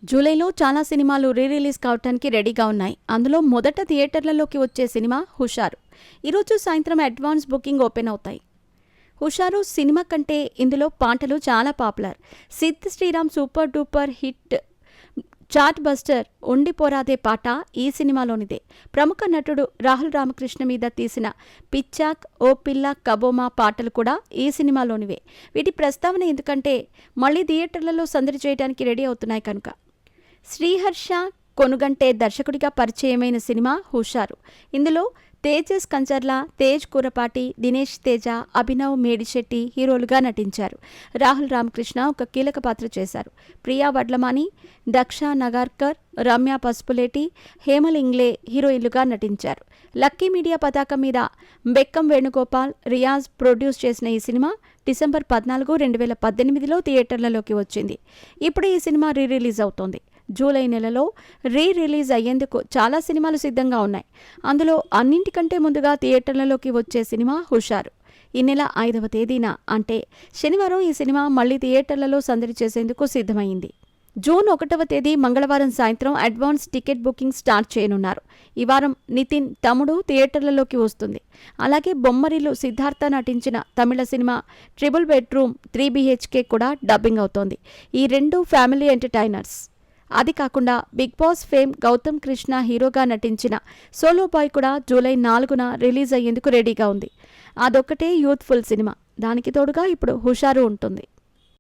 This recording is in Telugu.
జూలైలో చాలా సినిమాలు రిలీజ్ కావడానికి రెడీగా ఉన్నాయి. అందులో మొదట థియేటర్లలోకి వచ్చే సినిమా హుషారు. ఈరోజు సాయంత్రం అడ్వాన్స్ బుకింగ్ ఓపెన్ అవుతాయి. హుషారు సినిమా కంటే ఇందులో పాటలు చాలా popular. Sid Sriram super duper hit chart buster ఉండిపోరాదే పాట ఈ సినిమాలోనిదే. ప్రముఖ నటుడు రాహుల్ రామకృష్ణ మీద తీసిన పిచ్చాక్, ఓ పిల్ల కబోమా పాటలు కూడా ఈ సినిమాలోనివే. వీటి ప్రస్తావన ఎందుకంటే మళ్లీ థియేటర్లలో సందడి చేయడానికి రెడీ అవుతున్నాయి కనుక. శ్రీహర్ష కొనుగంటే దర్శకుడిగా పరిచయమైన సినిమా హుషారు. ఇందులో తేజస్ కంచర్ల, తేజ్ కూరపాటి, దినేష్ తేజ, అభినవ్ మేడిశెట్టి హీరోలుగా నటించారు. రాహుల్ రామకృష్ణ ఒక కీలక పాత్ర చేశారు. ప్రియా వడ్లమాని, దక్ష నగార్కర్, రమ్య పసుపులేటి, హేమల్ ఇంగ్లే హీరోయిన్లుగా నటించారు. లక్కీ మీడియా పతాకం మీద బెక్కం వేణుగోపాల్, రియాజ్ ప్రొడ్యూస్ చేసిన ఈ సినిమా డిసెంబర్ 14, 2018లో థియేటర్లలోకి వచ్చింది. ఇప్పుడు ఈ సినిమా రిలీజ్ అవుతోంది. జూలై నెలలో రిలీజ్ అయ్యేందుకు చాలా సినిమాలు సిద్ధంగా ఉన్నాయి. అందులో అన్నింటికంటే ముందుగా థియేటర్లలోకి వచ్చే సినిమా హుషారు. ఈ నెల 5వ తేదీన అంటే శనివారం ఈ సినిమా మళ్లీ థియేటర్లలో సందడి చేసేందుకు సిద్ధమైంది. జూన్ 1వ తేదీ మంగళవారం సాయంత్రం అడ్వాన్స్ టికెట్ బుకింగ్ స్టార్ట్ చేయనున్నారు. ఈ వారం నితిన్ తమ్ముడు థియేటర్లలోకి వస్తుంది. అలాగే బొమ్మరిల్లు సిద్ధార్థ నటించిన తమిళ సినిమా ట్రిపుల్ బెడ్రూమ్ 3 BHK కూడా డబ్బింగ్ అవుతోంది. ఈ రెండు ఫ్యామిలీ ఎంటర్టైనర్స్. అది కాకుండా Bigg Boss fame Gautham Krishna హీరోగా నటించిన సోలో బాయ్ కూడా జూలై 4న రిలీజ్ అయ్యేందుకు రెడీగా ఉంది. అదొక్కటే యూత్ఫుల్ సినిమా. దానికి తోడుగా ఇప్పుడు హుషారు ఉంటుంది.